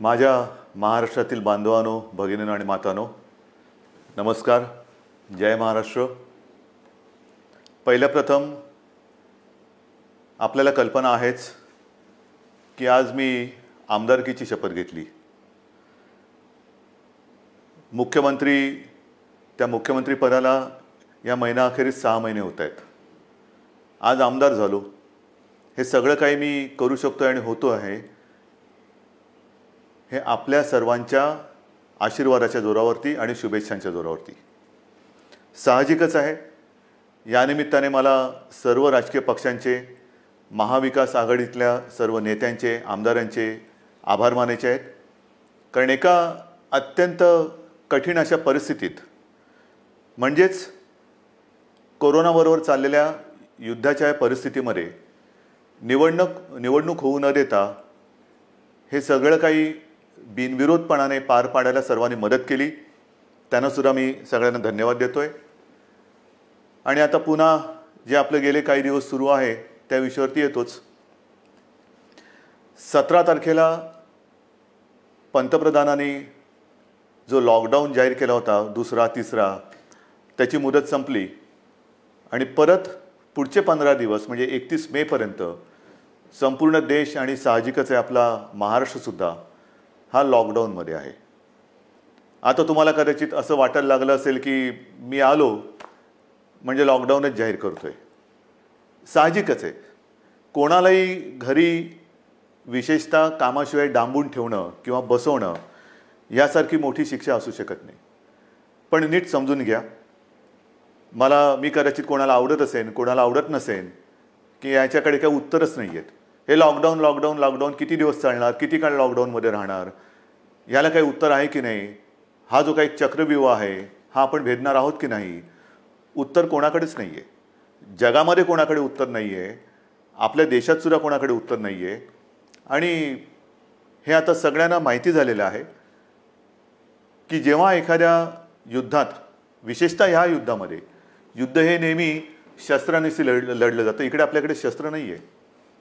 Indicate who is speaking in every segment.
Speaker 1: माझ्या महाराष्ट्रातील बांधवांनो, भगिनींनो आणि मातांनो, नमस्कार. जय महाराष्ट्र. पहिल्या प्रथम आपल्याला कल्पना आहेच की आज मी आमदारकीची शपथ घेतली. त्या मुख्यमंत्री पदाला या महिनाअखेरीस 6 महिने होत आहेत. आज आमदार झालो. हे सगळं काही मी करू शकतो आणि होतो आहे हे आपल्या सर्वांच्या आशीर्वादाच्या जोरावरती आणि शुभेच्छांच्या जोरावरती. साहजिकच आहे, या निमित्ताने मला सर्व राजकीय पक्षांचे, महाविकास आघाडीतल्या सर्व नेत्यांचे, आमदारांचे आभार मानायचे आहेत. कारण एका अत्यंत कठीण अशा परिस्थितीत, म्हणजेच कोरोनाबरोबर चाललेल्या युद्धाच्या परिस्थितीमध्ये निवडणूक होऊ न देता हे सगळं काही बिनविरोधपणाने पार पाडायला सर्वांनी मदत केली. त्यांना सुद्धा मी सगळ्यांना धन्यवाद देतोय. आणि आता पुन्हा जे आपले गेले काही दिवस सुरू आहे त्या विषयावरती येतोच. 17 तारखेला पंतप्रधानांनी जो लॉकडाऊन जाहीर केला होता, दुसरा तिसरा, त्याची मुदत संपली आणि परत पुढचे 15 दिवस म्हणजे 31 मेपर्यंत संपूर्ण देश आणि साहजिकच आहे आपला महाराष्ट्रसुद्धा हा लॉकडाऊनमध्ये आहे. आता तुम्हाला कदाचित असं वाटायला लागलं असेल की मी आलो म्हणजे लॉकडाऊनच जाहीर करतोय. साहजिकच आहे, कोणालाही घरी विशेषतः कामाशिवाय डांबून ठेवणं किंवा बसवणं यासारखी मोठी शिक्षा असू शकत नाही. पण नीट समजून घ्या, मी कदाचित कोणाला आवडत असेल, कोणाला आवडत नसेल, की याच्याकडे काही उत्तरच नाही आहेत. हे लॉकडाऊन किती दिवस चालणार, किती काळ लॉकडाऊनमध्ये राहणार, याला काही उत्तर आहे की नाही, हा जो काही चक्रव्यूह आहे हा आपण भेदणार आहोत की नाही, उत्तर कोणाकडेच नाही आहे. जगामध्ये कोणाकडे उत्तर नाही आहे, आपल्या देशातसुद्धा कोणाकडे उत्तर नाही आहे. आणि हे आता सगळ्यांना माहिती झालेलं आहे की जेव्हा एखाद्या युद्धात, विशेषतः ह्या युद्धामध्ये, युद्ध हे नेहमी शस्त्रांनीच लढलं जातं. इकडे आपल्याकडे शस्त्र नाही आहे.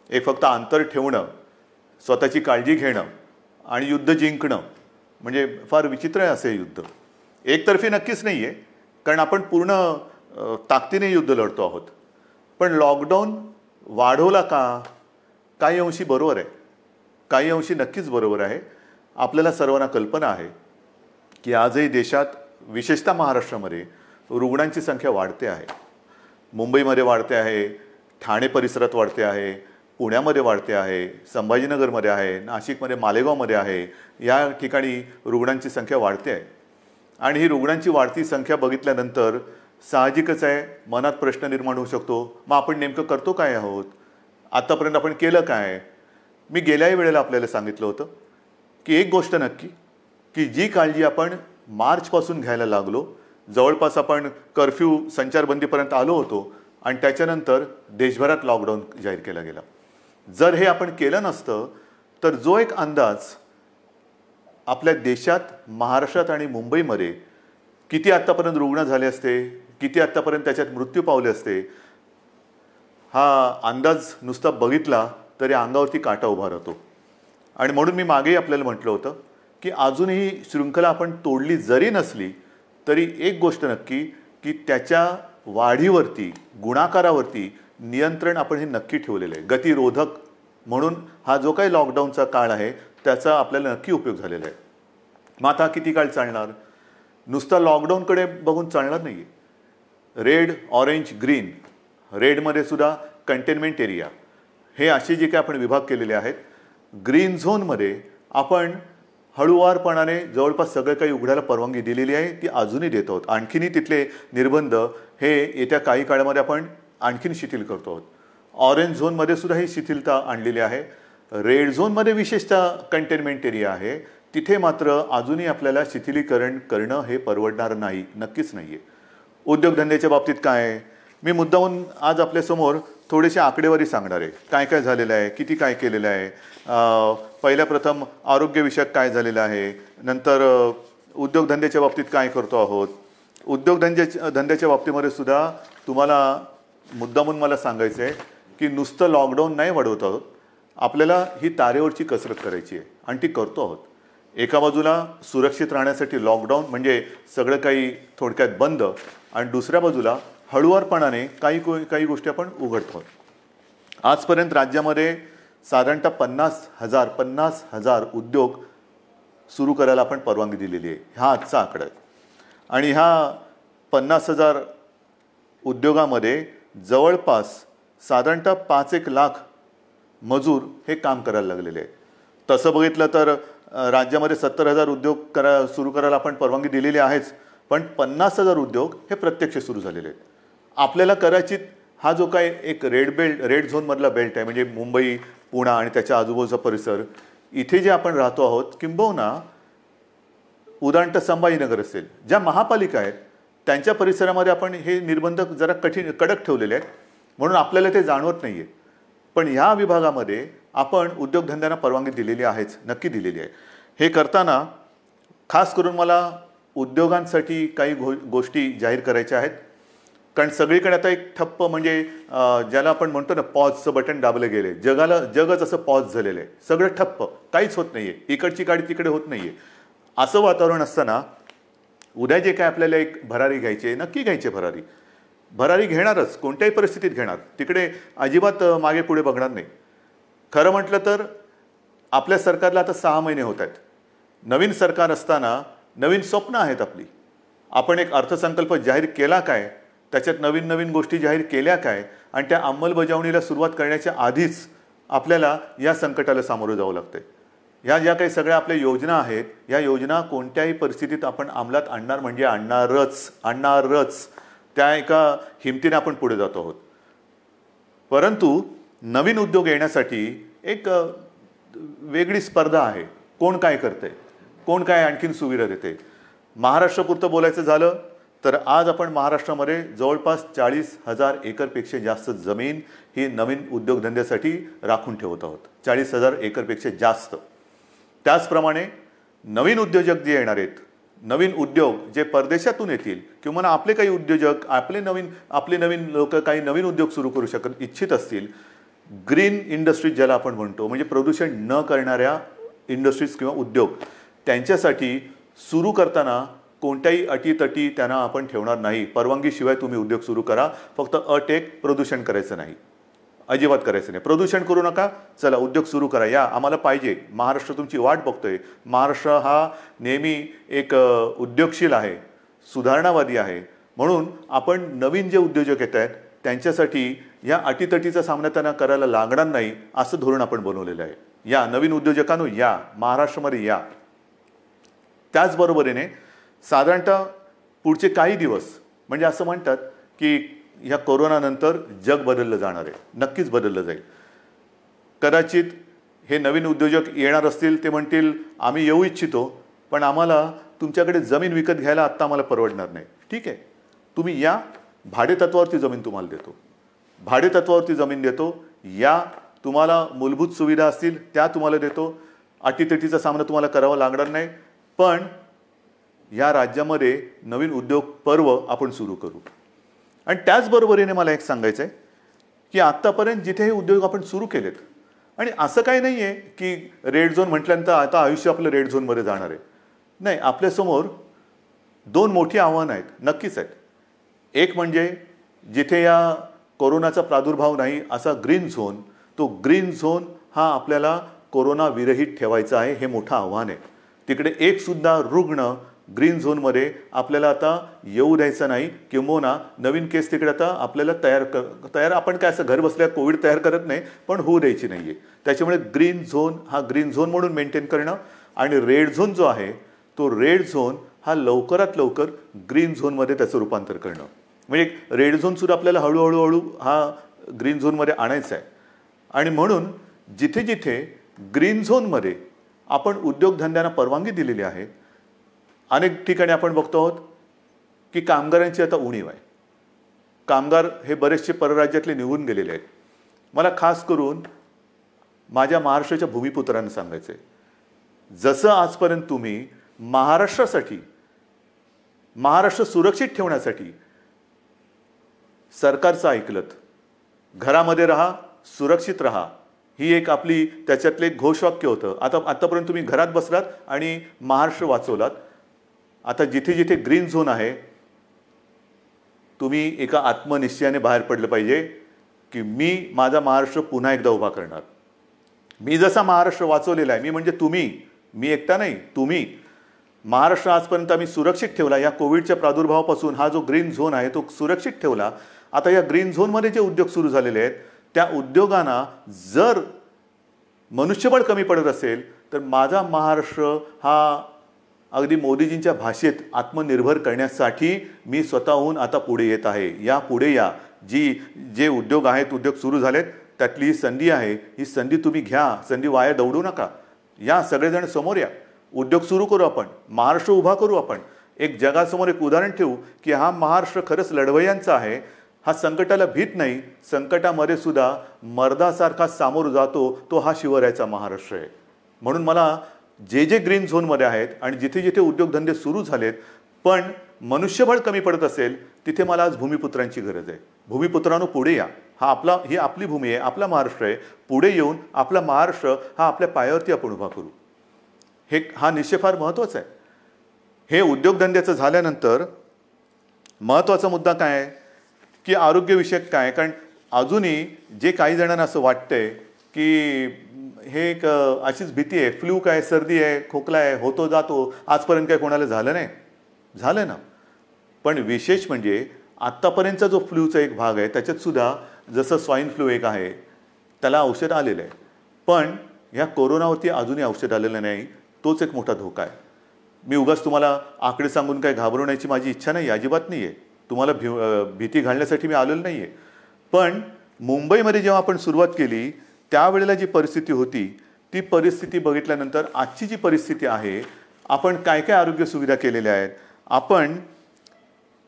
Speaker 1: एक फक्त अंतर ठेवणं, स्वतःची काळजी घेणं आणि युद्ध जिंकणं, म्हणजे फार विचित्र आहे असे युद्ध. एकतर्फी नक्कीच नाही आहे, कारण आपण पूर्ण ताकदीने युद्ध लढतो आहोत. पण लॉकडाऊन वाढवला का? काही अंशी बरोबर आहे, काही अंशी नक्कीच बरोबर आहे. आपल्याला सर्वांना कल्पना आहे की आजही देशात, विशेषतः महाराष्ट्रामध्ये रुग्णांची संख्या वाढते आहे. मुंबईमध्ये वाढते आहे, ठाणे परिसरात वाढते आहे, पुण्यामध्ये वाढते आहे, संभाजीनगरमध्ये आहे, नाशिकमध्ये, मालेगावमध्ये आहे. या ठिकाणी रुग्णांची संख्या वाढते आहे. आणि ही रुग्णांची वाढती संख्या बघितल्यानंतर साहजिकच आहे मनात प्रश्न निर्माण होऊ शकतो, मग आपण नेमकं करतो काय आहोत, आत्तापर्यंत आपण केलं काय? मी गेल्याही वेळेला आपल्याला सांगितलं होतं की एक गोष्ट नक्की, की जी काळजी आपण मार्चपासून घ्यायला लागलो, जवळपास आपण कर्फ्यू, संचारबंदीपर्यंत आलो होतो आणि त्याच्यानंतर देशभरात लॉकडाऊन जाहीर केला गेला. जर हे आपण केलं नसतं तर जो एक अंदाज आपल्या देशात, महाराष्ट्रात आणि मुंबईमध्ये किती आत्तापर्यंत रुग्ण झाले असते, किती आत्तापर्यंत त्याच्यात मृत्यू पावले असते, हा अंदाज नुसता बघितला तरी अंगावरती काटा उभा राहतो. आणि म्हणून मी मागेही आपल्याला म्हटलं होतं की अजूनही शृंखला आपण तोडली जरी नसली तरी एक गोष्ट नक्की, की त्याच्या वाढीवरती, गुणाकारावरती नियंत्रण आपण हे नक्की ठेवलेलं आहे. गतिरोधक म्हणून हा जो काही लॉकडाऊनचा काळ आहे त्याचा आपल्याला नक्की उपयोग झालेला आहे. मग आता किती काळ चालणार? नुसता लॉकडाऊनकडे बघून चालणार नाही आहे. रेड, ऑरेंज, ग्रीन, रेडमध्ये सुद्धा कंटेनमेंट एरिया, हे असे जे काही आपण विभाग केलेले आहेत. ग्रीन झोनमध्ये आपण हळूवारपणाने जवळपास सगळं काही उघडायला परवानगी दिलेली आहे, ती अजूनही देत आहोत. आणखीनही तिथले निर्बंध हे येत्या काही काळामध्ये आपण आणखीन शिथिल करतो आहोत. ऑरेंज झोनमध्ये सुद्धा ही शिथिलता आणलेली आहे. रेड झोनमध्ये विशेषतः कंटेनमेंट एरिया आहे, तिथे मात्र अजूनही आपल्याला शिथिलीकरण करणं हे परवडणार नाही, नक्कीच नाही आहे. उद्योगधंद्याच्या बाबतीत काय आहे, मी मुद्दामून आज आपल्यासमोर थोडेसे आकडेवारी सांगणार आहे. काय काय झालेलं आहे, किती काय केलेलं आहे. पहिल्या प्रथम आरोग्यविषयक काय झालेलं आहे, नंतर उद्योगधंद्याच्या बाबतीत काय करतो आहोत. उद्योगधंद्याच्या बाबतीमध्ये सुद्धा तुम्हाला मुद्दामून मला सांगायचं आहे की नुसतं लॉकडाऊन नाही वाढवत आहोत, आपल्याला ही तारेवरची कसरत करायची आहे आणि ती करतो आहोत. एका बाजूला सुरक्षित राहण्यासाठी लॉकडाऊन म्हणजे सगळं काही थोडक्यात बंद, आणि दुसऱ्या बाजूला हळुवारपणाने काही गोष्टी आपण उघडतो. आजपर्यंत राज्यामध्ये साधारणतः 50,000 उद्योग सुरू करायला आपण परवानगी दिलेली आहे. हा आजचा आकडा आहे. आणि ह्या 50,000 उद्योगामध्ये जवळपास साधारणतः 5-1 लाख मजूर हे काम करायला लागलेले आहेत. तसं बघितलं तर राज्यामध्ये 70,000 उद्योग सुरू करायला आपण परवानगी दिलेली आहेच, पण 50,000 उद्योग हे प्रत्यक्ष सुरू झालेले आहेत. आपल्याला कदाचित हा जो काय एक रेड झोनमधला बेल्ट आहे, म्हणजे मुंबई, पुणे आणि त्याच्या आजूबाजूचा परिसर, इथे जे आपण राहतो आहोत, किंबहुना उदाहरणतः संभाजीनगर असेल, ज्या महापालिका आहेत त्यांच्या परिसरामध्ये आपण हे निर्बंध जरा कडक ठेवलेले आहेत, म्हणून आपल्याला ते जाणवत नाही आहे. पण ह्या विभागामध्ये आपण उद्योगधंद्यांना परवानगी दिलेली आहेच, नक्की दिलेली आहे. हे करताना खास करून मला उद्योगांसाठी काही गोष्टी जाहीर करायच्या आहेत. कारण सगळीकडे आता एक ठप्प, म्हणजे ज्याला आपण म्हणतो ना पॉजचं बटन दाबलं गेले, जगच असं पॉज झालेलं आहे. सगळं ठप्प, काहीच होत नाही आहे, इकडची गाडी तिकडे होत नाही आहे. असं वातावरण असताना उद्या जे काय आपल्याला एक भरारी घ्यायची आहे, नक्की घ्यायची भरारी घेणारच, कोणत्याही परिस्थितीत घेणार. तिकडे अजिबात मागे पुढे बघणार नाही. खरं म्हटलं तर आपल्या सरकारला आता 6 महिने होत आहेत. नवीन सरकार असताना नवीन स्वप्न आहेत आपली. आपण एक अर्थसंकल्प जाहीर केला काय, त्याच्यात नवीन गोष्टी जाहीर केल्या काय, आणि त्या अंमलबजावणीला सुरुवात करण्याच्या आधीच आपल्याला या संकटाला सामोरं जावं लागतंय. ह्या ज्या काही सगळ्या आपल्या योजना आहेत, या योजना कोणत्याही परिस्थितीत आपण अंमलात आणणार म्हणजे आणणारच. त्या एका हिमतीने आपण पुढे जातो आहोत. परंतु नवीन उद्योग येण्यासाठी एक वेगळी स्पर्धा आहे. कोण काय करते, कोण काय आणखीन सुविधा देते. महाराष्ट्रापुरतं बोलायचं झालं तर आज आपण महाराष्ट्रामध्ये जवळपास 40,000 एकरपेक्षा जास्त जमीन ही नवीन उद्योगधंद्यासाठी राखून ठेवत आहोत. 40,000 एकरपेक्षा जास्त. त्याचप्रमाणे नवीन उद्योजक जे येणार आहेत, नवीन उद्योग जे परदेशातून येतील, किंवा आपले काही उद्योजक आपले नवीन लोक काही नवीन उद्योग सुरू करू इच्छित असतील, ग्रीन इंडस्ट्रीज ज्याला आपण म्हणतो, म्हणजे प्रदूषण न करणाऱ्या इंडस्ट्रीज किंवा उद्योग, त्यांच्यासाठी सुरू करताना कोणत्याही अटीतटी त्यांना आपण ठेवणार नाही. परवानगीशिवाय तुम्ही उद्योग सुरू करा. फक्त अट एक, प्रदूषण करायचं नाही, अजिबात करायचं नाही. प्रदूषण करू नका, चला उद्योग सुरू करा, या आम्हाला पाहिजे. महाराष्ट्र तुमची वाट बघतोय. महाराष्ट्र हा नेहमी एक उद्योगशील आहे, सुधारणावादी आहे. म्हणून आपण नवीन जे उद्योजक येत आहेत त्यांच्यासाठी या अटीतटीचा सामना त्यांना करायला लागणार नाही, असं धोरण आपण बनवलेलं आहे. या नवीन उद्योजकांनो, या महाराष्ट्रामध्ये या. त्याचबरोबरीने साधारणतः पुढचे काही दिवस, म्हणजे असं म्हणतात की ह्या कोरोनानंतर जग बदललं जाणार आहे, नक्कीच बदललं जाईल. कदाचित हे नवीन उद्योजक येणार असतील, ते म्हणतील आम्ही येऊ इच्छितो, पण आम्हाला तुमच्याकडे जमीन विकत घ्यायला आत्ता आम्हाला परवडणार नाही. ठीक आहे, तुम्ही या, भाडेतत्वावरती जमीन तुम्हाला देतो, भाडेतत्वावरती जमीन देतो, या. तुम्हाला मूलभूत सुविधा असतील त्या तुम्हाला देतो, अटीतटीचा सामना तुम्हाला करावा लागणार नाही. पण या राज्यामध्ये नवीन उद्योग पर्व आपण सुरू करू. आणि त्याचबरोबरीने मला एक सांगायचं आहे की आत्तापर्यंत जिथे हे उद्योग आपण सुरू केलेत, आणि असं काही नाही आहे की रेड झोन म्हटल्यानंतर आता आयुष्य आपलं रेड झोनमध्ये जाणार आहे, नाही. आपल्यासमोर 2 मोठी आव्हानं आहेत, नक्कीच आहेत. एक म्हणजे जिथे या कोरोनाचा प्रादुर्भाव नाही असा ग्रीन झोन, तो ग्रीन झोन हा आपल्याला कोरोना विरहित ठेवायचा आहे, हे मोठं आव्हान आहे. तिकडे एक सुद्धा रुग्ण ग्रीन झोनमध्ये आपल्याला आता येऊ द्यायचं नाही, किंबहुना नवीन केस तिकडे आता आपल्याला तयार आपण काय असं घर बसल्या कोविड तयार करत नाही, पण होऊ द्यायची नाही आहे. त्याच्यामुळे ग्रीन झोन हा ग्रीन झोन म्हणून मेंटेन करणं, आणि रेड झोन जो आहे तो रेड झोन हा लवकरात लवकर ग्रीन झोनमध्ये त्याचं रूपांतर करणं. म्हणजे रेड झोनसुद्धा आपल्याला हळूहळू हा ग्रीन झोनमध्ये आणायचा आहे. आणि म्हणून जिथे जिथे ग्रीन झोनमध्ये आपण उद्योगधंद्यांना परवानगी दिलेली आहे, अनेक ठिकाणी आपण बघतो आहोत की कामगारांची आता उणीव आहे. कामगार हे बरेचसे परराज्यातले निघून गेलेले आहेत. मला खास करून माझ्या महाराष्ट्राच्या भूमिपुत्रांना सांगायचं आहे, जसं आजपर्यंत तुम्ही महाराष्ट्रासाठी, महाराष्ट्र सुरक्षित ठेवण्यासाठी सरकारचं ऐकलत, घरामध्ये राहा, सुरक्षित राहा, ही एक आपली त्याच्यातले एक घोषवाक्य होतं. आतापर्यंत तुम्ही घरात बसलात आणि महाराष्ट्र वाचवलात. आता जिथे जिथे ग्रीन झोन आहे तुम्ही एका आत्मनिश्चयाने बाहेर पडलं पाहिजे की मी माझा महाराष्ट्र पुन्हा एकदा उभा करणार. मी जसा महाराष्ट्र वाचवलेला आहे, मी म्हणजे तुम्ही, मी एकटा नाही, तुम्ही. महाराष्ट्र आजपर्यंत आम्ही सुरक्षित ठेवला. या कोविडच्या प्रादुर्भावापासून हा जो ग्रीन झोन आहे तो सुरक्षित ठेवला. आता या ग्रीन झोनमध्ये जे उद्योग सुरू झालेले आहेत त्या उद्योगांना जर मनुष्यबळ कमी पडत असेल तर माझा महाराष्ट्र हा अगदी मोदीजींच्या भाषेत आत्मनिर्भर करण्यासाठी मी स्वतःहून आता पुढे येत आहे. या पुढे या. जे उद्योग आहेत, उद्योग सुरू झालेत, त्यातली ही संधी आहे. ही संधी तुम्ही घ्या. संधी वाया दौडू नका. या सगळेजण समोर या. उद्योग सुरू करू आपण. महाराष्ट्र उभा करू आपण. एक जगासमोर एक उदाहरण ठेवू की हा महाराष्ट्र खरंच लढवय्यांचा आहे. हा संकटाला भीत नाही. संकटामध्ये सुद्धा मर्दासारखा सामोर जातो तो हा शिवरायाचा महाराष्ट्र आहे. म्हणून मला जे ग्रीन झोनमध्ये आहेत आणि जिथे जिथे उद्योगधंदे सुरू झालेत पण मनुष्यबळ कमी पडत असेल तिथे मला आज भूमिपुत्रांची गरज आहे. भूमिपुत्रांनो पुढे या. ही आपली भूमी आहे, आपला महाराष्ट्र आहे. पुढे येऊन आपला महाराष्ट्र हा आपल्या पायावरती आपण उभा करू. हा निश्चय फार महत्त्वाचा आहे. हे उद्योगधंद्याचं झाल्यानंतर महत्त्वाचा मुद्दा काय आहे की आरोग्यविषयक काय. कारण अजूनही जे काही जणांना असं वाटतंय की हे एक अशीच भीती आहे, फ्लू काय, सर्दी आहे, खोकला आहे, होतो जातो, आजपर्यंत काय कोणाला झालं नाही. झालं ना. पण विशेष म्हणजे आत्तापर्यंतचा जो फ्लूचा एक भाग आहे त्याच्यात सुद्धा जसं स्वाईन फ्लू एक आहे त्याला औषध आलेलं आहे. पण ह्या कोरोनावरती अजूनही औषध आलेलं नाही. तोच एक मोठा धोका आहे. मी उगाच तुम्हाला आकडे सांगून काय घाबरवण्याची माझी इच्छा नाही, अजिबात नाही आहे. तुम्हाला भीती घालण्यासाठी मी आलेलो नाही आहे. पण मुंबईमध्ये जेव्हा आपण सुरुवात केली त्यावेळेला जी परिस्थिती होती ती परिस्थिती बघितल्यानंतर आजची जी परिस्थिती आहे, आपण काय काय आरोग्य सुविधा केलेल्या आहेत. आपण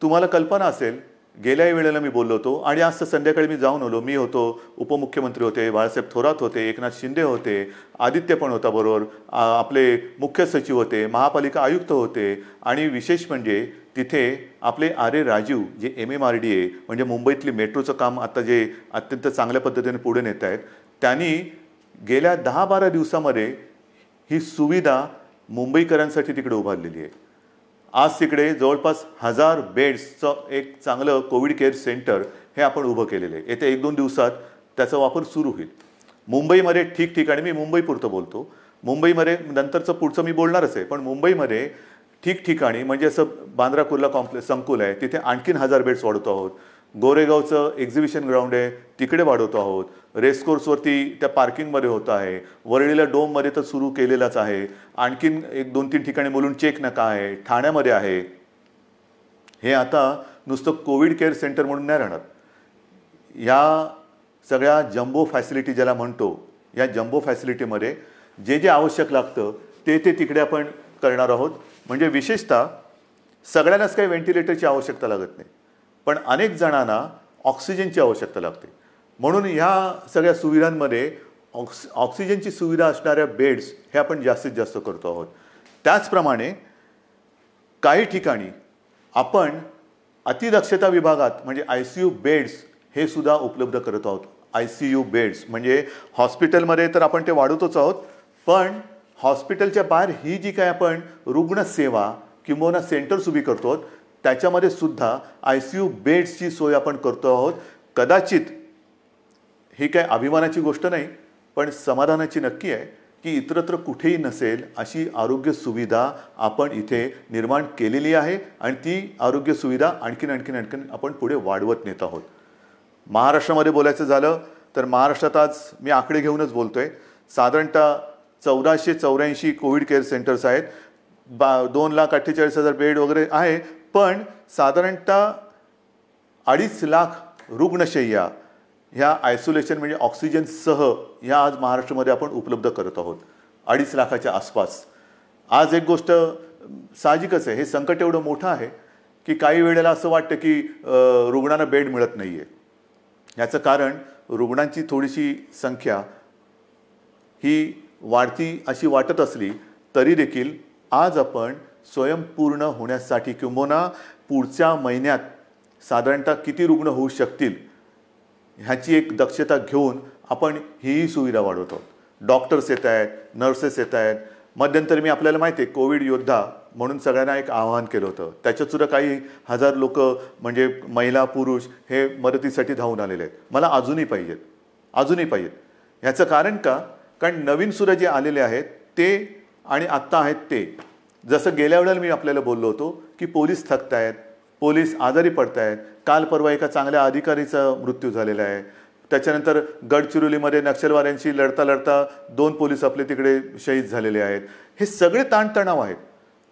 Speaker 1: तुम्हाला कल्पना असेल गेल्याही वेळेला मी बोललो होतो आणि आज संध्याकाळी मी जाऊन आलो. मी होतो, उपमुख्यमंत्री होते, बाळासाहेब थोरात होते, एकनाथ शिंदे होते, आदित्य पण होता बरोबर, आपले मुख्य सचिव होते, महापालिका आयुक्त होते आणि विशेष म्हणजे तिथे आपले आरे राजीव जे MMRDA म्हणजे मुंबईतली मेट्रोचं काम आता जे अत्यंत चांगल्या पद्धतीने पुढे नेत आहेत त्यांनी गेल्या 10-12 दिवसामध्ये ही सुविधा मुंबईकरांसाठी तिकडे उभारलेली आहे. आज तिकडे जवळपास 1000 बेड्सचं एक चांगलं कोविड केअर सेंटर हे आपण उभं केलेलं आहे. येत्या 1-2 दिवसात त्याचा वापर सुरू होईल. मुंबईमध्ये ठिकठिकाणी, मी मुंबईपुरतं बोलतो, मुंबईमध्ये नंतरचं पुढचं मी बोलणारच आहे, पण मुंबईमध्ये ठिकठिकाणी म्हणजे असं बांद्रा कुर्ला कॉम्प्लेक्स संकुल आहे तिथे आणखीन 1000 बेड्स वाढवतो आहोत. गोरेगावचं एक्झिबिशन ग्राउंड आहे तिकडे वाढवतो आहोत. रेसकोर्सवरती त्या पार्किंगमध्ये होत आहे. वरळीला डोममध्ये तर सुरू केलेलाच आहे. आणखीन 1-2-3 ठिकाणी मुलुंड चेक नका आहे, ठाण्यामध्ये आहे. हे आता नुसतं कोविड केअर सेंटर म्हणून नाही राहणार. या सगळ्या जम्बो फॅसिलिटी ज्याला म्हणतो, या जम्बो फॅसिलिटीमध्ये जे आवश्यक लागतं ते तिकडे आपण करणार आहोत. म्हणजे विशेषतः सगळ्यांनाच काही व्हेंटिलेटरची आवश्यकता लागत नाही, पण अनेक जणांना ऑक्सिजनची आवश्यकता लागते. म्हणून ह्या सगळ्या सुविधांमध्ये ऑक्सिजनची सुविधा असणाऱ्या बेड्स हे आपण जास्तीत जास्त करतो आहोत. त्याचप्रमाणे काही ठिकाणी आपण अतिदक्षता विभागात म्हणजे ICU बेड्स हे सुद्धा उपलब्ध करत आहोत. ICU बेड्स म्हणजे हॉस्पिटलमध्ये तर आपण ते वाढवतोच आहोत, पण हॉस्पिटलच्या बाहेर ही जी काय आपण रुग्णसेवा किंवा सेंटर्स उभी करतो त्याच्यामध्ये सुद्धा ICU बेड्सची सोय आपण करतो आहोत. कदाचित ही काय अभिमानाची गोष्ट नाही, पण समाधानाची नक्की आहे की इतरत्र कुठेही नसेल अशी आरोग्य सुविधा आपण इथे निर्माण केलेली आहे आणि ती आरोग्य सुविधा आणखीन आपण पुढे वाढवत नेत आहोत. महाराष्ट्रामध्ये बोलायचं झालं तर महाराष्ट्रात आज मी आकडे घेऊनच बोलतोय. साधारणतः 1484 कोविड केअर सेंटर्स आहेत. 2,48,000 बेड वगैरे आहे, पण साधारणतः 2.5 लाख रुग्णशय्या ह्या आयसोलेशन म्हणजे ऑक्सिजनसह ह्या आज महाराष्ट्रामध्ये आपण उपलब्ध करत आहोत. 2.5 लाखाच्या आसपास. आज एक गोष्ट साहजिकच आहे, हे संकट एवढं मोठं आहे की काही वेळेला असं वाटतं की रुग्णांना बेड मिळत नाही आहे. याचं कारण रुग्णांची थोडीशी संख्या ही वाढती अशी वाटत असली तरी देखील आज आपण स्वयंपूर्ण होण्यासाठी किंबहुना पुढच्या महिन्यात साधारणतः किती रुग्ण होऊ शकतील ह्याची एक दक्षता घेऊन आपण हीही सुविधा वाढवतो. डॉक्टर्स येत आहेत, नर्सेस येत आहेत. मध्यंतरी मी आपल्याला माहिती आहे कोविड योद्धा म्हणून सगळ्यांना एक आवाहन केलं होतं. त्याच्यात सुद्धा काही हजार लोक म्हणजे महिला पुरुष हे मदतीसाठी धावून आलेले आहेत. मला अजूनही पाहिजेत, अजूनही पाहिजेत. ह्याचं कारण का? कारण नवीन सुद्धा जे आलेले आहेत ते आणि आत्ता आहेत ते, जसं गेल्या वेळेला मी आपल्याला बोललो होतो की पोलीस थकत आहेत, पोलीस आजारी पडत आहेत. काल परवा एका चांगल्या अधिकारीचा मृत्यू झालेला आहे. त्याच्यानंतर गडचिरोलीमध्ये नक्षलवाद्यांशी लढता लढता 2 पोलीस आपले तिकडे शहीद झालेले आहेत. हे सगळे ताणतणाव आहेत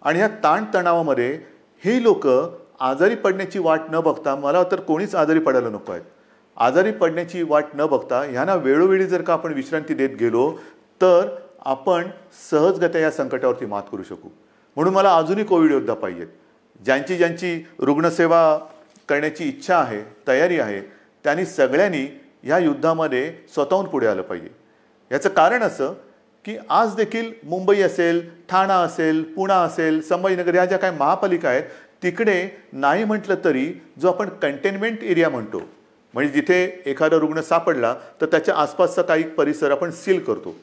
Speaker 1: आणि ह्या ताणतणावामध्ये हे लोक आजारी पडण्याची वाट न बघता, मला तर कोणीच आजारी पडायला नको आहेत, आजारी पडण्याची वाट न बघता ह्यांना वेळोवेळी जर का आपण विश्रांती देत गेलो तर आपण सहजगत्या या संकटावरती मात करू शकू. म्हणून मला अजूनही कोविड योद्धा पाहिजेत. ज्यांची ज्यांची रुग्णसेवा करण्याची इच्छा आहे, तयारी आहे, त्यांनी सगळ्यांनी ह्या युद्धामध्ये स्वतःहून पुढे आलं पाहिजे. याचं कारण असं की आज देखील मुंबई असेल, ठाणा असेल, पुणा असेल, संभाजीनगर ह्या ज्या काही महापालिका आहेत तिकडे नाही म्हटलं तरी जो आपण कंटेनमेंट एरिया म्हणतो, म्हणजे जिथे एखादा रुग्ण सापडला तर त्याच्या आसपासचा काही परिसर आपण सील करतो.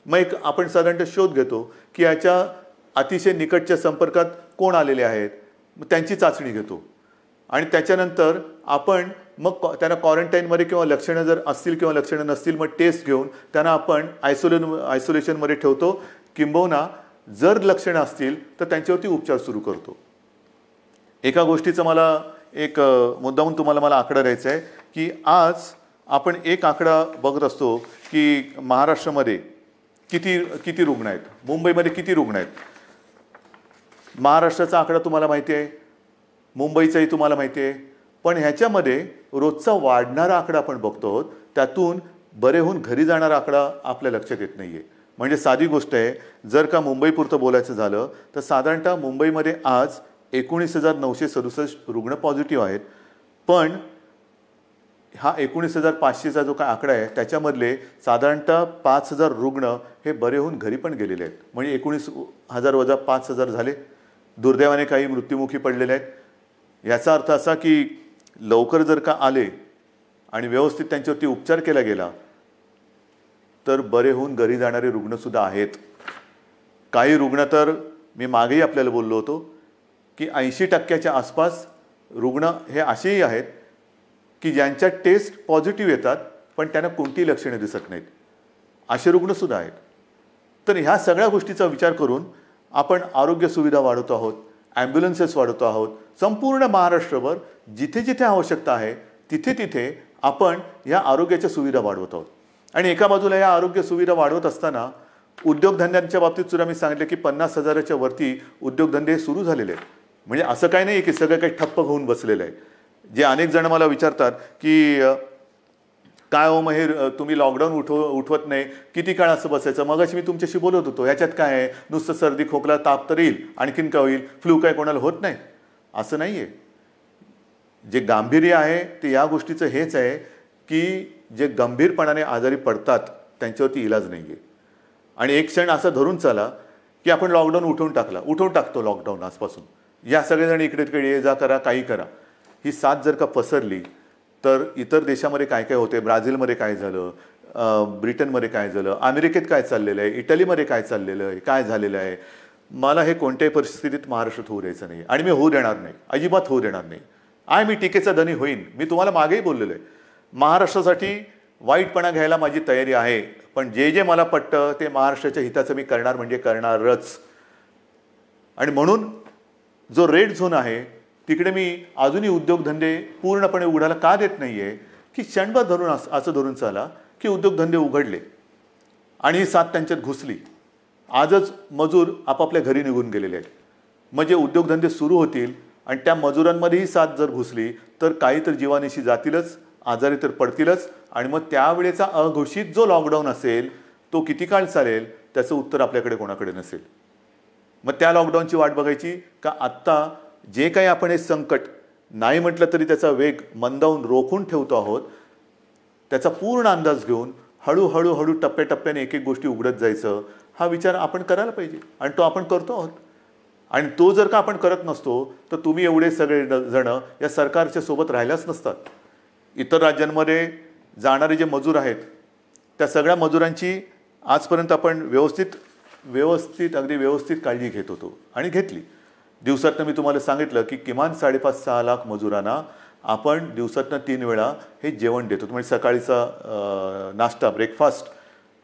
Speaker 1: मग एक आपण साधारणतः शोध घेतो की याच्या अतिशय निकटच्या संपर्कात कोण आलेले आहेत, मग त्यांची चाचणी घेतो आणि त्याच्यानंतर आपण मग त्यांना क्वारंटाईनमध्ये किंवा लक्षणं जर असतील किंवा लक्षणं नसतील मग टेस्ट घेऊन त्यांना आपण आयसोलेशनमध्ये ठेवतो. किंबहुना जर लक्षणं असतील तर त्यांच्यावरती उपचार सुरू करतो. एका गोष्टीचं मला एक मुद्दाहून तुम्हाला मला आकडा द्यायचा आहे की आज आपण एक आकडा बघत असतो की महाराष्ट्रामध्ये किती रुग्ण आहेत, मुंबईमध्ये किती रुग्ण आहेत. महाराष्ट्राचा आकडा तुम्हाला माहिती आहे, मुंबईचाही तुम्हाला माहिती आहे, पण ह्याच्यामध्ये रोजचा वाढणारा आकडा आपण बघतो, त्यातून बरे होऊन घरी जाणारा आकडा आपल्या लक्षात येत नाही आहे. म्हणजे साधी गोष्ट आहे, जर का मुंबईपुरतं बोलायचं झालं तर साधारणतः मुंबईमध्ये आज 19,967 रुग्ण पॉझिटिव्ह आहेत. पण हा 19,500चा जो काय आकडा आहे त्याच्यामधले साधारणतः 5,000 रुग्ण हे बरे होऊन घरी पण गेलेले आहेत. म्हणजे 19,000 वजा 5,000 झाले. दुर्दैवाने काही मृत्युमुखी पडलेले आहेत. याचा अर्थ असा की लवकर जर का आले आणि व्यवस्थित त्यांच्यावरती उपचार केला गेला तर बरे होऊन घरी जाणारे रुग्णसुद्धा आहेत. काही रुग्ण तर मी मागेही आपल्याला बोललो होतो की 80% आसपास रुग्ण हे असेही आहेत की ज्यांच्या टेस्ट पॉझिटिव्ह येतात पण त्यांना कोणतीही लक्षणे दिसत नाहीत, असे रुग्णसुद्धा आहेत. तर ह्या सगळ्या गोष्टीचा विचार करून आपण आरोग्य सुविधा वाढवतो आहोत, ॲम्ब्युलन्सेस वाढवतो आहोत. संपूर्ण महाराष्ट्रभर जिथे जिथे आवश्यकता आहे तिथे तिथे आपण या आरोग्याच्या सुविधा वाढवत आहोत. आणि एका बाजूला या आरोग्य सुविधा वाढवत असताना उद्योगधंद्यांच्या बाबतीत सुद्धा मी सांगितलं की 50,000च्या वरती उद्योगधंदे सुरू झालेले आहेत. म्हणजे असं काही नाही की सगळं काही ठप्प होऊन बसलेलं आहे. जे अनेक जण मला विचारतात की काय हो महेर, तुम्ही लॉकडाऊन उठवत नाही, किती काळ असं बसायचं. मगाशी मी तुमच्याशी बोलत होतो, ह्याच्यात काय आहे, नुसतं सर्दी खोकला ताप तर येईल, आणखीन काय होईल, फ्लू काय कोणाला होत नाही, असं नाही आहे. जे गांभीर्य आहे ते या गोष्टीचं हेच आहे की जे गंभीरपणाने आजारी पडतात त्यांच्यावरती इलाज नाही आहे. आणि एक क्षण असं धरून चला की आपण लॉकडाऊन उठवून टाकतो लॉकडाऊन आजपासून, या सगळेजण इकडे तिकडे ये जा करा, काही करा. ही साथ जर का पसरली तर इतर देशामध्ये काय काय होते, ब्राझीलमध्ये काय झालं, ब्रिटनमध्ये काय झालं, अमेरिकेत काय चाललेलं आहे, इटलीमध्ये काय चाललेलं आहे, काय झालेलं आहे, मला हे कोणत्याही परिस्थितीत महाराष्ट्रात होऊ द्यायचं नाही आणि मी होऊ देणार नाही, अजिबात होऊ देणार नाही. मी टीकेचा धनी होईन. मी तुम्हाला मागेही बोललेलो आहे, महाराष्ट्रासाठी वाईटपणा घ्यायला माझी तयारी आहे, पण जे जे मला पटतं ते महाराष्ट्राच्या हिताचं मी करणार म्हणजे करणारच. आणि म्हणून जो रेड झोन आहे तिकडे मी अजूनही उद्योगधंदे पूर्णपणे उघडायला का देत नाही आहे की क्षणभर धरून असं धरून चाला की उद्योगधंदे उघडले आणि ही साथ त्यांच्यात घुसली. आजच मजूर आपापल्या घरी निघून गेलेले आहेत. म्हणजे उद्योगधंदे सुरू होतील आणि त्या मजुरांमध्येही साथ जर घुसली तर काही तर जीवानिशी जातीलच, आजारी तर पडतीलच. आणि मग त्यावेळेचा अघोषित जो लॉकडाऊन असेल तो किती काळ चालेल त्याचं उत्तर आपल्याकडे कोणाकडे नसेल. मग त्या लॉकडाऊनची वाट बघायची का आत्ता जे काही आपण हे संकट नाही म्हटलं तरी त्याचा वेग मंदावून रोखून ठेवतो आहोत, त्याचा पूर्ण अंदाज घेऊन हळूहळू टप्प्याटप्प्याने एक एक गोष्टी उघडत जायचं, हा विचार आपण करायला पाहिजे आणि तो आपण करतो आहोत. आणि तो जर का आपण करत नसतो तर तुम्ही एवढे सगळे जण या सरकारच्या सोबत राहिल्याच नसतात. इतर राज्यांमध्ये जाणारे जे मजूर आहेत त्या सगळ्या मजुरांची आजपर्यंत आपण अगदी व्यवस्थित काळजी घेत होतो आणि घेतली. दिवसातनं मी तुम्हाला सांगितलं की किमान 5.5-6 लाख मजुरांना आपण दिवसातनं 3 वेळा हे जेवण देतो. म्हणजे सकाळीचा नाश्ता ब्रेकफास्ट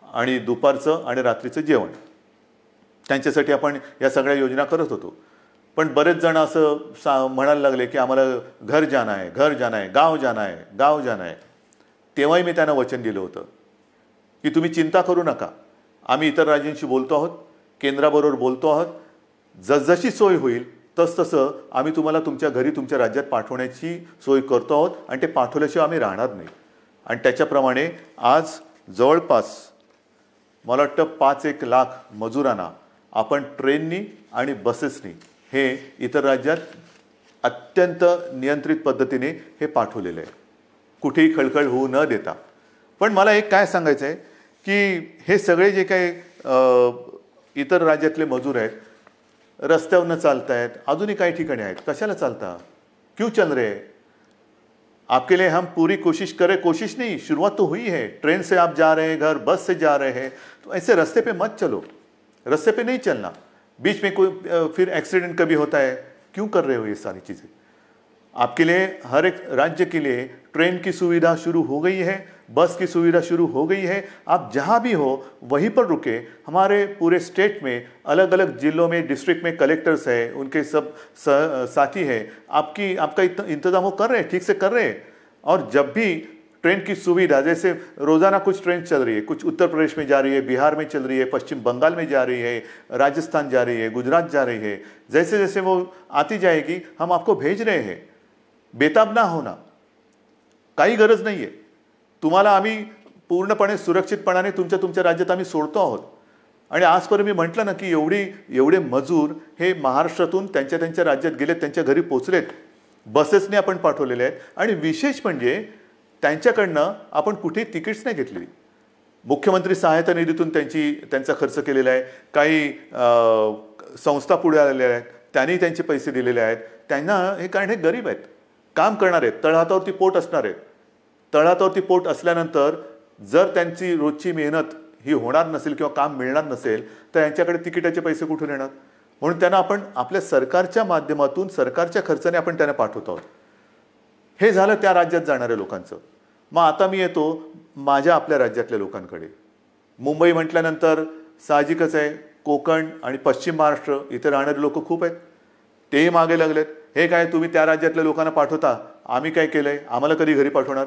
Speaker 1: आणि दुपारचं आणि रात्रीचं जेवण, त्यांच्यासाठी आपण या सगळ्या योजना करत होतो. पण बरेच जण असं म्हणायला लागले की आम्हाला घर जाना आहे, गाव जाना आहे. तेव्हाही मी त्यांना वचन दिलं होतं की तुम्ही चिंता करू नका, आम्ही इतर राज्यांशी बोलतो आहोत, केंद्राबरोबर बोलतो आहोत. जसजशी सोय होईल तसतसं आम्ही तुम्हाला तुमच्या घरी तुमच्या राज्यात पाठवण्याची सोय करतो आहोत आणि ते पाठवल्याशिवाय आम्ही राहणार नाही. आणि त्याच्याप्रमाणे आज जवळपास मला वाटतं 5-1 लाख मजुरांना आपण ट्रेननी आणि बसेसनी हे इतर राज्यात अत्यंत नियंत्रित पद्धतीने हे पाठवलेलं आहे, कुठेही खळखळ होऊ न देता. पण मला एक काय सांगायचं आहे की हे सगळे जे काही इतर राज्यातले मजूर आहेत, रस्त्यावरनं चालत आहेत, अजूनही काही ठिकाणी आहेत, कशाला चालता, क्यों चल रहे? आपके लिए हम पूरी कोशिश नहीं, शुरुआत तो हुई है. ट्रेन से आप जा रहे हैं घर, बस से जा रहे हैं, तो ऐसे रास्ते पे मत चलो, रास्ते पे नहीं चलना. बीच में कोई फिर एक्सीडेंट कभी होता है, क्यों कर रहे हो ये सारी चीज़ें? आपके लिए हर एक राज्य के लिए ट्रेन की सुविधा शुरू हो गई है, बस की सुविधा शुरू हो गई है. आप जहाँ भी हो वहीं पर रुके. हमारे पूरे स्टेट में अलग अलग जिलों में डिस्ट्रिक्ट में कलेक्टर्स हैं, उनके सब साथी हैं, आपका इंतजाम वो कर रहे हैं, ठीक से कर रहे हैं. और जब भी ट्रेन की सुविधा, जैसे रोज़ाना कुछ ट्रेन चल रही है, कुछ उत्तर प्रदेश में जा रही है, बिहार में चल रही है, पश्चिम बंगाल में जा रही है, राजस्थान जा रही है, गुजरात जा रही है, जैसे जैसे वो आती जाएगी हम आपको भेज रहे हैं. बेताब ना होना, काही गरज नाही आहे. तुम्हाला आम्ही पूर्णपणे सुरक्षितपणाने तुमच्या राज्यात आम्ही सोडतो आहोत. आणि आजपर्यंत मी म्हटलं ना की एवढे मजूर हे महाराष्ट्रातून त्यांच्या राज्यात गेलेत, त्यांच्या घरी पोचलेत, बसेसने आपण पाठवलेले आहेत. आणि विशेष म्हणजे त्यांच्याकडनं आपण कुठेही तिकीट्स नाही घेतलेली. मुख्यमंत्री सहायता निधीतून त्यांचा खर्च केलेला आहे. काही संस्था पुढे आलेल्या आहेत, त्यांनी त्यांचे पैसे दिलेले आहेत. त्यांना हे, कारण हे गरीब आहेत, काम करणार आहेत, तळहातावरती पोट असणार आहेत. तळहातावरती पोट असल्यानंतर जर त्यांची रोजची मेहनत ही होणार नसेल किंवा काम मिळणार नसेल तर यांच्याकडे तिकिटाचे पैसे कुठून येणार? म्हणून त्यांना आपण आपल्या सरकारच्या माध्यमातून, सरकारच्या खर्चाने आपण त्यांना पाठवत आहोत. हे झालं त्या राज्यात जाणाऱ्या लोकांचं. मग आता मी येतो माझ्या आपल्या राज्यातल्या लोकांकडे. मुंबई म्हटल्यानंतर साहजिकच आहे, कोकण आणि पश्चिम महाराष्ट्र इथे राहणारे लोक खूप आहेत. तेही मागे लागलेत. हे काय तुम्ही त्या राज्यातल्या लोकांना पाठवता, आम्ही काय केलंय, आम्हाला कधी घरी पाठवणार?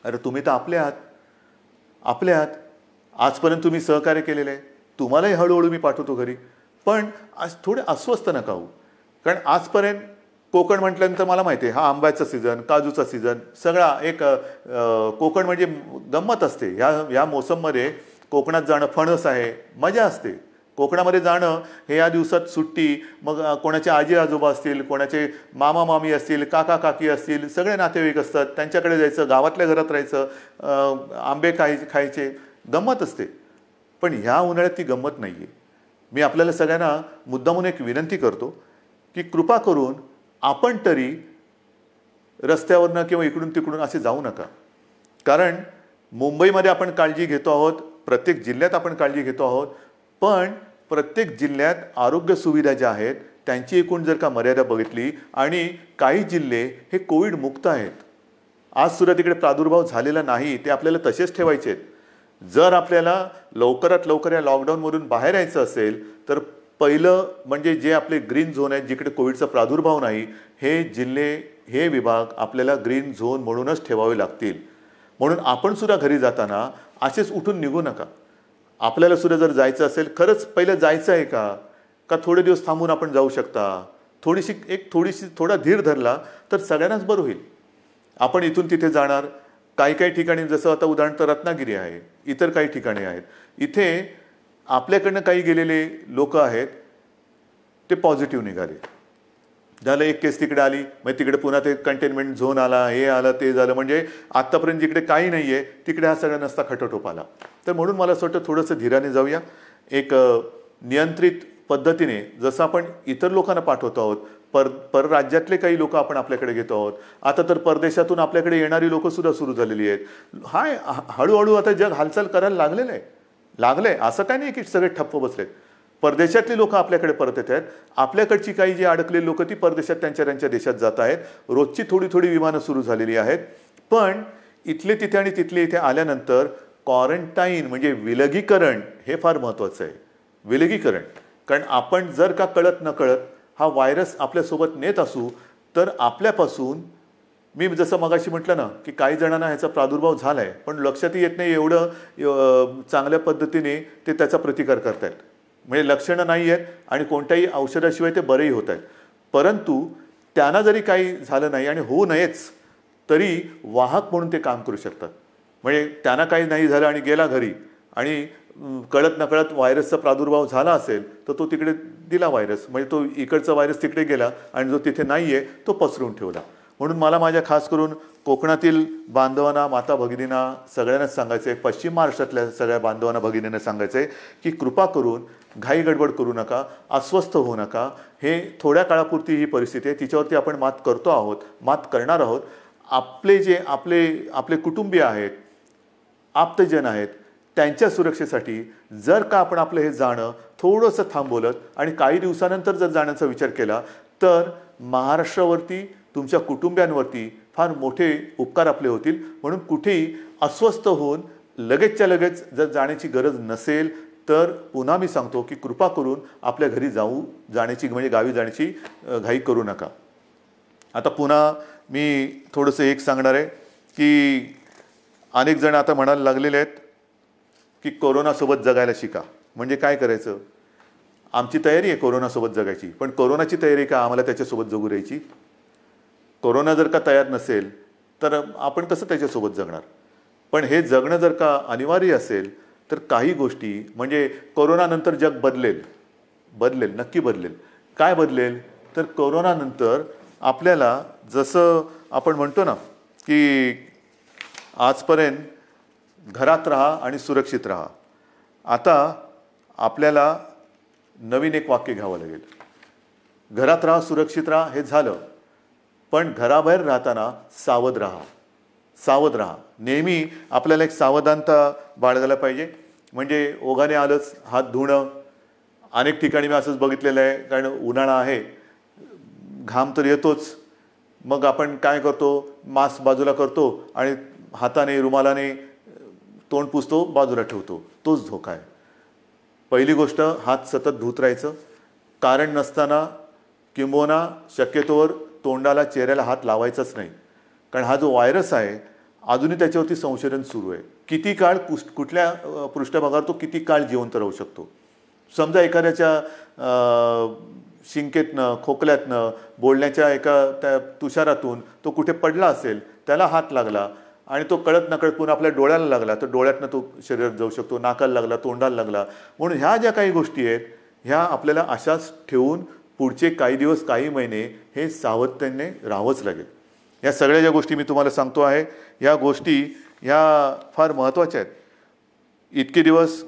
Speaker 1: अरे तुम्ही तर आपले आहात. आजपर्यंत तुम्ही सहकार्य केलेलं आहे, तुम्हालाही हळूहळू मी पाठवतो घरी. पण आज थोडे अस्वस्थ नका होऊ. कारण आजपर्यंत कोकण म्हटल्यानंतर मला माहिती आहे, हा आंब्याचा सीझन, काजूचा सीझन, सगळा एक कोकण म्हणजे गंमत असते. ह्या मोसममध्ये कोकणात जाणं, फणस आहे, मजा असते. कोकणामध्ये जाणं हे या दिवसात सुट्टी, मग कोणाचे आजी आजोबा असतील, कोणाचे मामा मामी असतील, काका काकी असतील, सगळे नातेवाईक असतात, त्यांच्याकडे जायचं, गावातल्या घरात राहायचं, आंबे खायचे, गंमत असते. पण ह्या उन्हाळ्यात ती गंमत नाही आहे. मी आपल्याला सगळ्यांना मुद्दामून एक विनंती करतो की कृपा करून आपण तरी रस्त्यावरनं किंवा इकडून तिकडून असे जाऊ नका. कारण मुंबईमध्ये आपण काळजी घेतो आहोत, प्रत्येक जिल्ह्यात आपण काळजी घेतो आहोत, पण प्रत्येक जिल्ह्यात आरोग्य सुविधा ज्या आहेत त्यांची एकूण जर का मर्यादा बघितली, आणि काही जिल्हे हे कोविड मुक्त आहेत, आज सुद्धा तिकडे प्रादुर्भाव झालेला नाही, ते आपल्याला तसेच ठेवायचे आहेत. जर आपल्याला लवकरात लवकर या लॉकडाऊनमधून बाहेर यायचं असेल तर पहिलं म्हणजे जे आपले ग्रीन झोन आहेत, जिकडे कोविडचा प्रादुर्भाव नाही, हे जिल्हे, हे विभाग आपल्याला ग्रीन झोन म्हणूनच ठेवावे लागतील. म्हणून आपण सुद्धा घरी जाताना असेच उठून निघू नका. आपल्याला सुद्धा जर जायचं असेल, खरंच पहिलं जायचं आहे का थोडे दिवस थांबून आपण जाऊ शकता, थोडा धीर धरला तर सगळ्यांनाच बरं होईल. आपण इथून तिथे जाणार, काही ठिकाणी जसं आता उदाहरणार्थ रत्नागिरी आहे, इतर काही ठिकाणी आहेत, इथे आपल्याकडनं काही गेलेले लोक आहेत, ते पॉझिटिव्ह निघाले. झालं, एक केस तिकडे आली, मग तिकडे पुन्हा ते कंटेनमेंट झोन आला, हे आलं, ते झालं. म्हणजे आत्तापर्यंत जिकडे काही नाही आहे तिकडे हा सगळा नसता खटोटोप आला. तर म्हणून मला असं वाटतं थोडंसं धीराने जाऊया. एक नियंत्रित पद्धतीने जसं आपण इतर लोकांना पाठवतो आहोत परराज्यातले काही लोक आपण आपल्याकडे घेतो आहोत. आता तर परदेशातून आपल्याकडे येणारी लोक सुद्धा सुरू झालेली आहेत. हळूहळू आता जग हालचाल करायला लागलंय. असं काही नाही की सगळे ठप्प बसलेत. परदेशातली लोक आपल्याकडे परत येत आहेत. आपल्याकडची काही जी अडकलेली लोक ती परदेशात त्यांच्या देशात जात आहेत. रोजची थोडी विमानं सुरू झालेली आहेत. पण इथले तिथे आणि तिथले इथे आल्यानंतर क्वारंटाईन म्हणजे विलगीकरण हे फार महत्त्वाचं आहे. विलगीकरण, कारण आपण जर का कळत नकळत हा व्हायरस आपल्यासोबत नेत असू तर आपल्यापासून, मी जसं मगाशी म्हटलं ना की काही जणांना ह्याचा प्रादुर्भाव झाला आहे पण लक्षातही येत नाही एवढं चांगल्या पद्धतीने ते त्याचा प्रतिकार करतायत. म्हणजे लक्षणं नाही आहेत आणि कोणत्याही औषधाशिवाय ते बरेही होत आहेत. परंतु त्यांना जरी काही झालं नाही आणि होऊ नयेच तरी वाहक म्हणून ते काम करू शकतात. म्हणजे त्यांना काही नाही झालं आणि गेला घरी आणि कळत नकळत व्हायरसचा प्रादुर्भाव झाला असेल तर तो तिकडे दिला व्हायरस, म्हणजे तो इकडचा व्हायरस तिकडे गेला आणि जो तिथे नाही आहे तो पसरून ठेवला. म्हणून मला माझ्या खास करून कोकणातील बांधवांना, माता भगिनींना सगळ्यांनाच सांगायचं आहे, पश्चिम महाराष्ट्रातल्या सगळ्या बांधवांना भगिनींना सांगायचं आहे की कृपा करून घाई गडबड करू नका, अस्वस्थ होऊ नका. हे थोड्या काळापुरती ही परिस्थिती आहे, तिच्यावरती आपण मात करणार आहोत. आपले कुटुंबीय आहेत, आप्तजन आहेत, त्यांच्या सुरक्षेसाठी जर का आपण आपलं हे जाणं थोडंसं थांबवलं आणि काही दिवसानंतर जर जाण्याचा विचार केला तर महाराष्ट्रावरती, तुमच्या कुटुंबियांवरती फार मोठे उपकार आपले होतील. म्हणून कुठेही अस्वस्थ होऊन लगेचच्या लगेच जर जाण्याची गरज नसेल तर पुन्हा मी सांगतो की कृपा करून आपल्या घरी म्हणजे गावी जाण्याची घाई करू नका. आता पुन्हा मी थोडंसं एक सांगणार आहे की अनेक जण आता म्हणायला लागलेले आहेत की कोरोनासोबत जगायला शिका. म्हणजे काय करायचं? आमची तयारी आहे कोरोनासोबत जगायची, पण कोरोनाची तयारी का आम्हाला त्याच्यासोबत जगू द्यायची? कोरोना जर का तयार नसेल तर आपण कसं त्याच्यासोबत जगणार? पण हे जगणं जर का अनिवार्य असेल तर काही गोष्टी, म्हणजे कोरोनानंतर जग बदलेल, नक्की बदलेल. काय बदलेल? तर कोरोनानंतर आपल्याला जसं आपण म्हणतो ना की आजपर्यंत घरात राहा आणि सुरक्षित राहा, आता आपल्याला नवीन एक वाक्य घ्यावं लागेल. घरात राहा, सुरक्षित राहा हे झालं, पण घराबाहेर राहताना सावध राहा. नेहमी आपल्याला एक सावधानता बाळगायला पाहिजे. म्हणजे ओघाने आलंच हात धुणं. अनेक ठिकाणी मी असंच बघितलेलं आहे, कारण उन्हाळा आहे, घाम तर येतोच, मग आपण काय करतो, मास्क बाजूला करतो आणि हाताने रुमालाने तोंड पुसतो, बाजूला ठेवतो. तोच धोका आहे. पहिली गोष्ट, हात सतत धुत राहायचं. कारण नसताना किंबहुना शक्यतोवर तोंडाला, चेहऱ्याला हात लावायचाच नाही. कारण हा जो व्हायरस आहे अजूनही त्याच्यावरती संशोधन सुरू आहे. किती काळ कुठल्या पृष्ठभागावर तो किती काळ जिवंत राहू शकतो. समजा एखाद्याच्या शिंकेतनं, खोकल्यातनं, बोलण्याच्या त्या तुषारातून तो कुठे पडला असेल, त्याला हात लागला आणि तो कळत नकळत पुन्हा आपल्या डोळ्याला लागला तर डोळ्यातनं तो शरीरात जाऊ शकतो, नाकाला लागला, तोंडाला लागला. म्हणून ह्या ज्या काही गोष्टी आहेत ह्या आपल्याला अशाच ठेवून पुढचे काही दिवस, काही महिने हे सावधतेने राहावंच लागेल. या सगळ्या ज्या गोष्टी मी तुम्हाला सांगतो आहे, या गोष्टी ह्या फार महत्त्वाच्या आहेत. इतके दिवस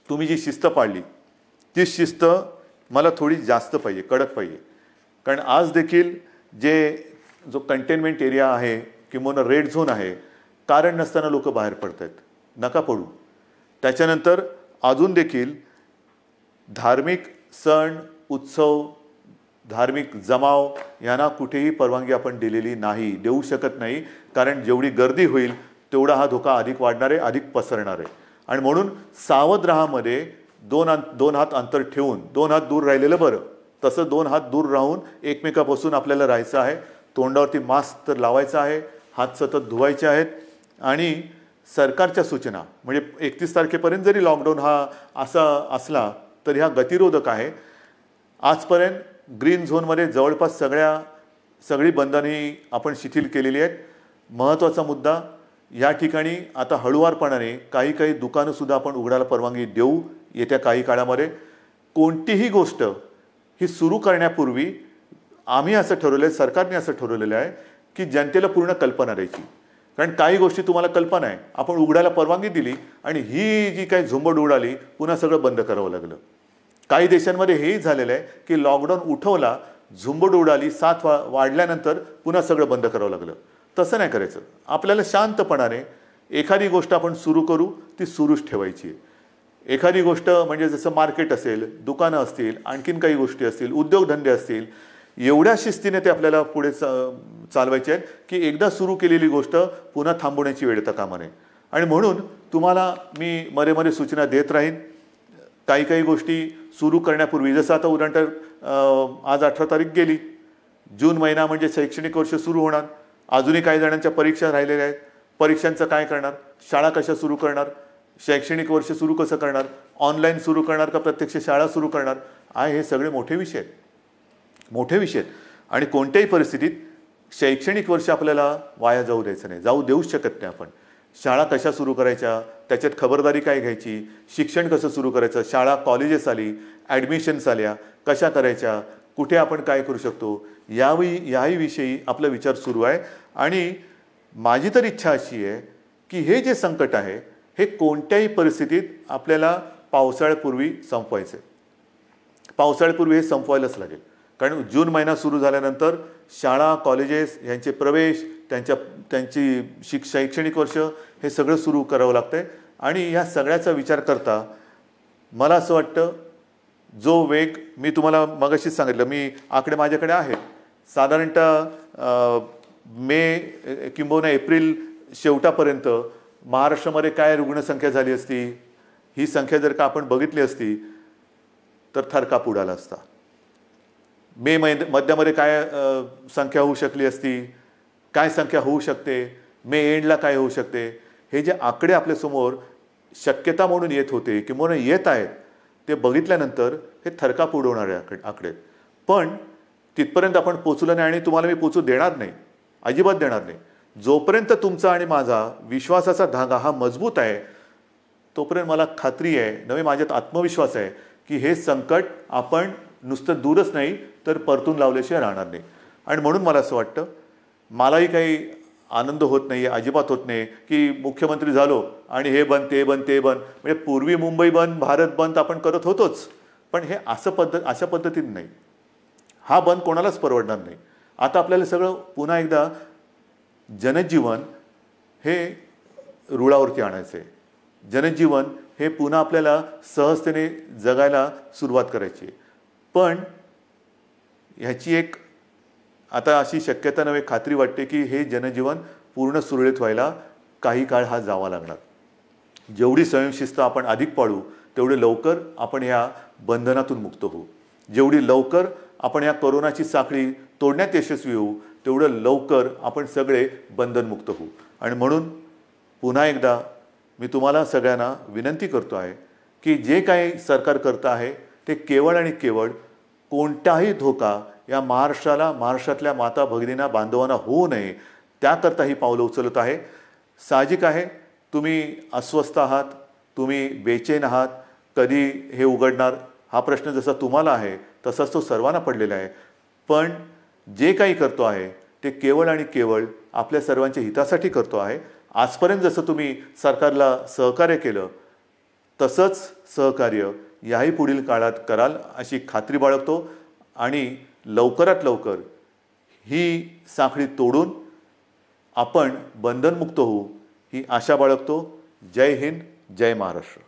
Speaker 1: तुम्ही जी शिस्त पाळली ती शिस्त मला थोडी जास्त पाहिजे, कडक पाहिजे. कारण आज देखील जो कंटेनमेंट एरिया आहे किंवा रेड झोन आहे, कारण नसताना लोक बाहेर पडत आहेत. नका पडू. त्याच्यानंतर अजून देखील धार्मिक सण, उत्सव, धार्मिक जमाव यांना कुठेही परवानगी आपण दिलेली नाही, देऊ शकत नाही. कारण जेवढी गर्दी होईल तेवढा हा धोका अधिक वाढणार आहे, अधिक पसरणार आहे. आणि म्हणून सावध राहामध्ये दोन हात अंतर ठेवून, 2 हात दूर राहिलेलं बरं. तसं 2 हात दूर राहून एकमेकापासून आपल्याला राहायचं आहे. तोंडावरती मास्क तर लावायचा आहे, हात सतत धुवायचे आहेत. आणि सरकारच्या सूचना, म्हणजे 31 तारखेपर्यंत जरी लॉकडाऊन हा असा असला तर ह्या गतिरोधक आहे. आजपर्यंत ग्रीन झोनमध्ये जवळपास सगळी बंधने आपण शिथिल केलेली आहेत. महत्त्वाचा मुद्दा, या ठिकाणी आता हळुवारपणाने काही दुकानंसुद्धा आपण उघडायला परवानगी देऊ येत्या काही काळामध्ये. कोणतीही गोष्ट ही सुरू करण्यापूर्वी आम्ही असं ठरवलं आहे, सरकारने असं ठरवलेलं आहे की जनतेला पूर्ण कल्पना द्यायची. कारण काही गोष्टी तुम्हाला कल्पना आहे, आपण उघडायला परवानगी दिली आणि ही जी काही झुंबड उडाली पुन्हा सगळं बंद करावं लागलं. काही देशांमध्ये हेही झालेलं आहे की लॉकडाऊन उठवला, झुंबड उडाली, साथ वाढल्यानंतर पुन्हा सगळं बंद करावं लागलं. तसं नाही करायचं. आपल्याला शांतपणाने एखादी गोष्ट आपण सुरू करू, ती सुरूच ठेवायची आहे. एखादी गोष्ट म्हणजे जसं मार्केट असेल, दुकानं असतील, आणखीन काही गोष्टी असतील, उद्योगधंदे असतील, एवढ्या शिस्तीने ते आपल्याला पुढे चालवायचे आहेत की एकदा सुरू केलेली गोष्ट पुन्हा थांबवण्याची वेळ येता कामा नये. आणि म्हणून तुम्हाला मी मध्ये मध्ये सूचना देत राहीन. काही काही गोष्टी सुरू करण्यापूर्वी, जसं आता उदाहरणार्थ आज 18 तारीख गेली, जून महिना म्हणजे शैक्षणिक वर्ष सुरू होणार. अजूनही काही जणांच्या परीक्षा राहिलेल्या आहेत. परीक्षांचं काय करणार, शाळा कशा सुरू करणार, शैक्षणिक वर्ष सुरू कसं करणार, ऑनलाईन सुरू करणार का प्रत्यक्ष शाळा सुरू करणार, हे सगळे मोठे विषय आहेत. मोठे विषय आहेत. आणि कोणत्याही परिस्थितीत शैक्षणिक वर्ष आपल्याला वाया जाऊ द्यायचं नाही, जाऊ देऊच शकत नाही आपण. शाळा कशा सुरू करायच्या, त्याच्यात खबरदारी काय घ्यायची, शिक्षण कसं सुरू करायचं, शाळा कॉलेजेस आली, ॲडमिशन्स आल्या, कशा करायच्या, कुठे आपण काय करू शकतो, याही विषयी आपला विचार सुरू आहे. आणि माझी तर इच्छा अशी आहे की हे जे संकट आहे हे कोणत्याही परिस्थितीत आपल्याला पावसाळ्यापूर्वी संपवायचं आहे. पावसाळ्यापूर्वी हे संपवायलाच लागेल. कारण जून महिना सुरू झाल्यानंतर शाळा कॉलेजेस यांचे प्रवेश, त्यांची शैक्षणिक वर्ष हे सगळं सुरू करावं लागतं आहे. आणि ह्या सगळ्याचा विचार करता मला असं वाटतं, जो वेग मी तुम्हाला मगाशीच सांगितलं, मी आकडे माझ्याकडे आहेत, साधारणतः मे किंबहुना एप्रिल शेवटापर्यंत महाराष्ट्रामध्ये काय रुग्णसंख्या झाली असती, ही संख्या जर का आपण बघितली असती तर थरकाप उडाला असता. मे मध्यामध्ये काय संख्या होऊ शकली असती, काय संख्या होऊ शकते, मे एंडला काय होऊ शकते, हे जे आकडे आपल्यासमोर शक्यता म्हणून येत होते किंवा येत आहेत, ते बघितल्यानंतर हे थरकाप उडवणारे आकडे. पण तिथपर्यंत आपण पोचलो नाही आणि तुम्हाला मी पोचू देणार नाही, अजिबात देणार नाही. जोपर्यंत तुमचा आणि माझा विश्वासाचा धागा हा मजबूत आहे तोपर्यंत मला खात्री आहे, नवे माझ्यात आत्मविश्वास आहे की हे संकट आपण नुसतं दूरच नाही तर परतून लावल्याशिवाय राहणार नाही. आणि म्हणून मला असं वाटतं, मलाही काही आनंद होत नाही आहे, अजिबात होत नाही की मुख्यमंत्री झालो आणि हे बंद ते बंद ते बंद. म्हणजे पूर्वी मुंबई बंद, भारत बंद आपण करत होतोच, पण हे अशा पद्धतीने नाही. हा बंद कोणालाच परवडणार नाही. आता आपल्याला सगळं पुन्हा एकदा जनजीवन हे रुळावरती आणायचं आहे. जनजीवन हे पुन्हा आपल्याला सहजतेने जगायला सुरुवात करायची आहे. पण ह्याची एक आता अशी शक्यता नव्हे, खात्री वाटते की हे जनजीवन पूर्ण सुरळीत व्हायला काही काळ हा जावा लागणार. जेवढी स्वयंशिस्त आपण अधिक पाळू तेवढे लवकर आपण ह्या बंधनातून मुक्त होऊ. जेवढी लवकर आपण या कोरोनाची साखळी तोडण्यात यशस्वी होऊ तेवढं लवकर आपण सगळे बंधनमुक्त होऊ. आणि म्हणून पुन्हा एकदा मी तुम्हाला सगळ्यांना विनंती करतो आहे की जे काही सरकार करतं आहे ते केवळ आणि केवळ कोणताही धोका या महाराष्ट्राला, महाराष्ट्रातल्या माता भगिनींना, बांधवांना होऊ नये त्याकरता ही पावलं उचलत आहे. साहजिक आहे, तुम्ही अस्वस्थ आहात, तुम्ही बेचैन आहात, कधी हे उघडणार हा प्रश्न जसा तुम्हाला आहे तसाच तो सर्वांना पडलेला आहे. पण जे काही करतो आहे ते केवळ आणि केवळ आपल्या सर्वांच्या हितासाठी करतो आहे. आजपर्यंत जसं तुम्ही सरकारला सहकार्य केलं तसंच सहकार्य याही पुढील काळात कराल अशी खात्री बाळगतो. आणि लवकरात लवकर ही साखळी तोडून आपण बंधनमुक्त होऊ ही आशा बाळगतो. जय हिंद, जय महाराष्ट्र.